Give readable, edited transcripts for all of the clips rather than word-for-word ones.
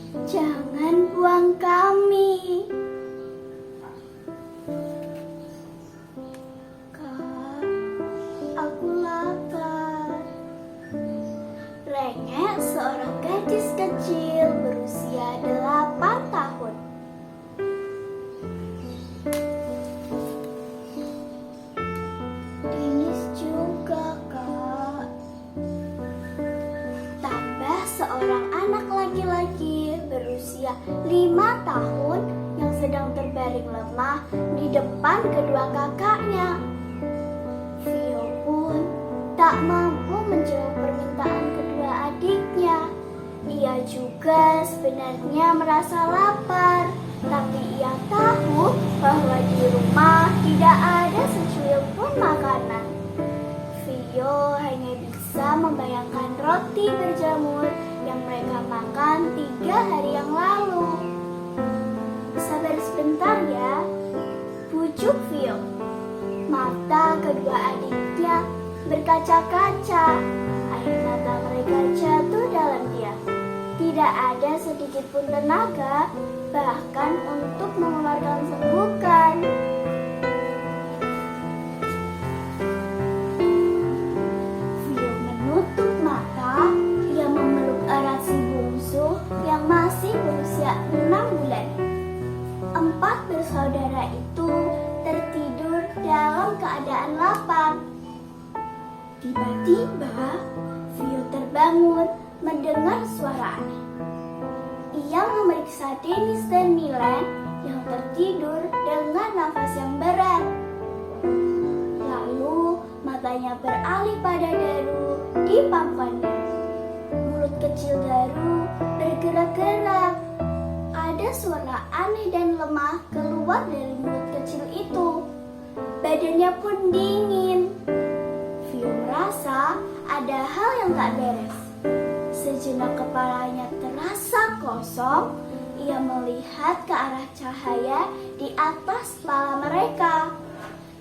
Jangan buang kami. Kak, aku lapar. Rengek seorang gadis kecil berusia 8 tahun. Denis juga, Kak. Tambah seorang anak laki-laki berusia 5 tahun yang sedang terbaring lemah di depan kedua kakaknya. Vio pun tak mampu menjawab permintaan kedua adiknya. Ia juga sebenarnya merasa lapar, tapi ia tahu bahwa di rumah tidak ada secuil pun makanan. Vio hanya bisa membayangkan roti berjamur yang mereka makan 3 hari yang lalu. Sabar sebentar ya, bujuk Vio. Mata kedua adiknya berkaca-kaca. Air mata mereka jatuh dalam diam. Tidak ada sedikit pun tenaga, bahkan untuk mengeluarkan senggukan. Vio menutup mata. Ia memeluk erat si bungsu yang masih berusia 6 bulan. 4 bersaudara itu tertidur dalam keadaan lapar. Tiba-tiba, Vio terbangun mendengar suara aneh. Ia memeriksa Denis dan Milen yang tertidur dengan nafas yang berat. Lalu matanya beralih pada Daru di pangkuannya. Mulut kecil Daru bergerak-gerak. Ada suara aneh dan lemah keluar dari mulut kecil itu. Badannya pun dingin. Vio merasa ada hal yang tak beres. Sejenak kepalanya terasa kosong. Ia melihat ke arah cahaya di atas kepala mereka.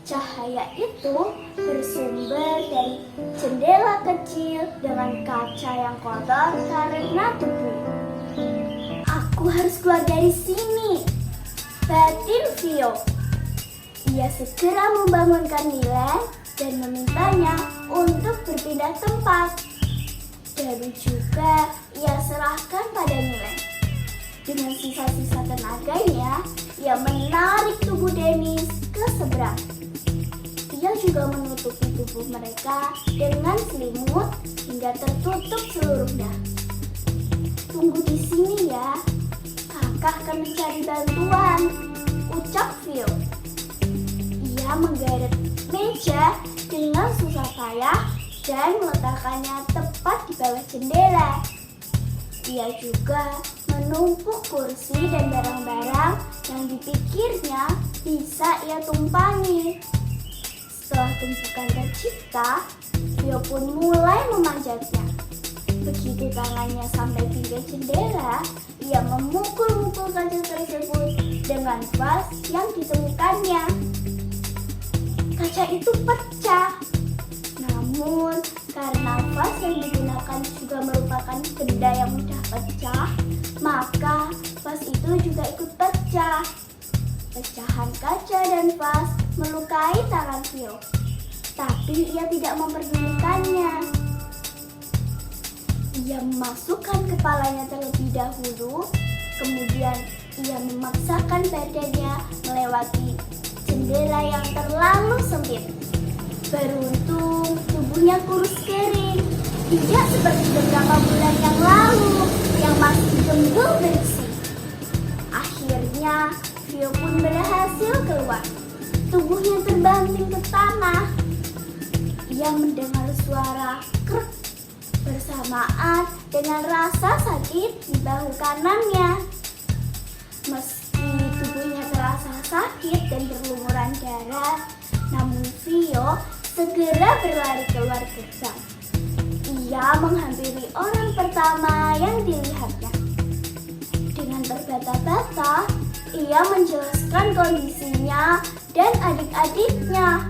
Cahaya itu bersumber dari jendela kecil dengan kaca yang kotor karena debu. Aku harus keluar dari sini, batin Vio. Ia segera membangunkan Milen dan memintanya untuk berpindah tempat. Daru juga ia serahkan pada Milen. Dengan sisa-sisa tenaganya, ia menarik tubuh Denis ke seberang. Ia juga menutupi tubuh mereka dengan selimut hingga tertutup seluruhnya. Tunggu di sini ya, kakak akan mencari bantuan, ucap Vio. Ia menggeret meja dengan susah payah dan meletakkannya tepat di bawah jendela. Ia juga menumpuk kursi dan barang-barang yang dipikirnya bisa ia tumpangi. Setelah tumpukan tercipta, Vio pun mulai memanjatnya. Begitu tangannya sampai pinggir jendela, ia memukul-mukul kaca tersebut dengan vas yang ditemukannya. Kaca itu pecah. Namun, karena vas yang digunakan juga merupakan benda yang mudah pecah, maka vas itu juga ikut pecah. Pecahan kaca dan vas melukai tangan Vio, tapi ia tidak memperdulikannya. Ia memasukkan kepalanya terlebih dahulu, kemudian ia memaksakan badannya melewati jendela yang terlalu sempit. Beruntung tubuhnya kurus kering, tidak seperti beberapa bulan yang lalu yang masih gembul berisi. Akhirnya Vio pun berhasil keluar. Tubuhnya terbanting ke tanah. Ia mendengar suara krek bersamaan dengan rasa sakit di bahu kanannya. Meski tubuhnya terasa sakit dan berlumuran darah, namun Vio segera berlari keluar gerbang. Ia menghampiri orang pertama yang dilihatnya. Dengan terbata-bata, ia menjelaskan kondisinya dan adik-adiknya.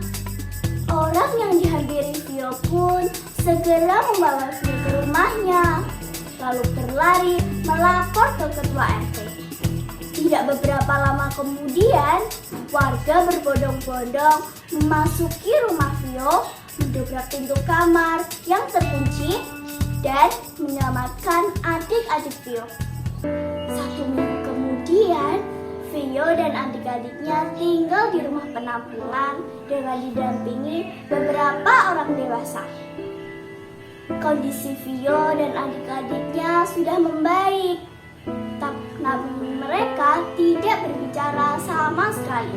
Orang yang dihampiri Vio pun segera membawa Vio ke rumahnya. lalu berlari melapor ke ketua RT. Tidak beberapa lama kemudian, warga berbondong-bondong memasuki rumah Vio, mendobrak pintu kamar yang terkunci, dan menyelamatkan adik-adik Vio. 1 minggu kemudian, Vio dan adik-adiknya tinggal di rumah penampungan dengan didampingi beberapa orang dewasa. Kondisi Vio dan adik-adiknya sudah membaik, namun mereka tidak berbicara sama sekali.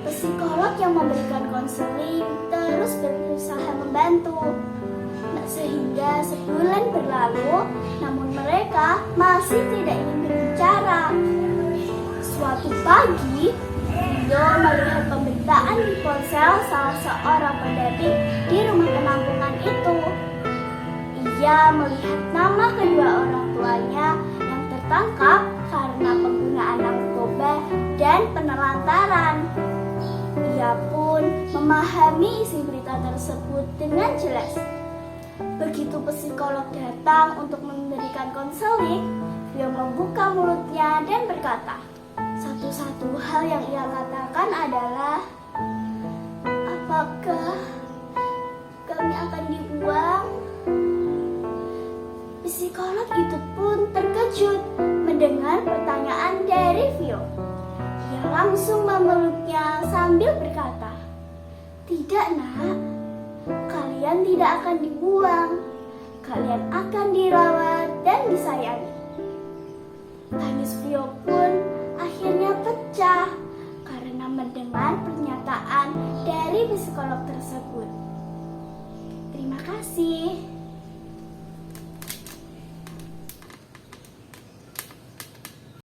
Psikolog yang memberikan konseling terus berusaha membantu. Sehingga sebulan berlalu, namun mereka masih tidak ingin berbicara. Suatu pagi, Vio melihat pemberitaan di ponsel salah seorang pendamping di rumah penampungan itu. Ia melihat nama kedua orang tuanya yang tertangkap karena penggunaan narkoba dan penelantaran. Ia pun memahami isi berita tersebut dengan jelas. Begitu psikolog datang untuk memberikan konseling, Vio membuka mulutnya dan berkata, satu-satu hal yang ia katakan adalah, apakah kami akan dibuang? Psikolog itu pun terkejut mendengar pertanyaan dari Vio. Ia langsung memeluknya sambil berkata, tidak nak, kalian tidak akan dibuang. Kalian akan dirawat dan disayangi. Tangis Vio pun akhirnya pecah karena mendengar pernyataan dari psikolog tersebut. Terima kasih.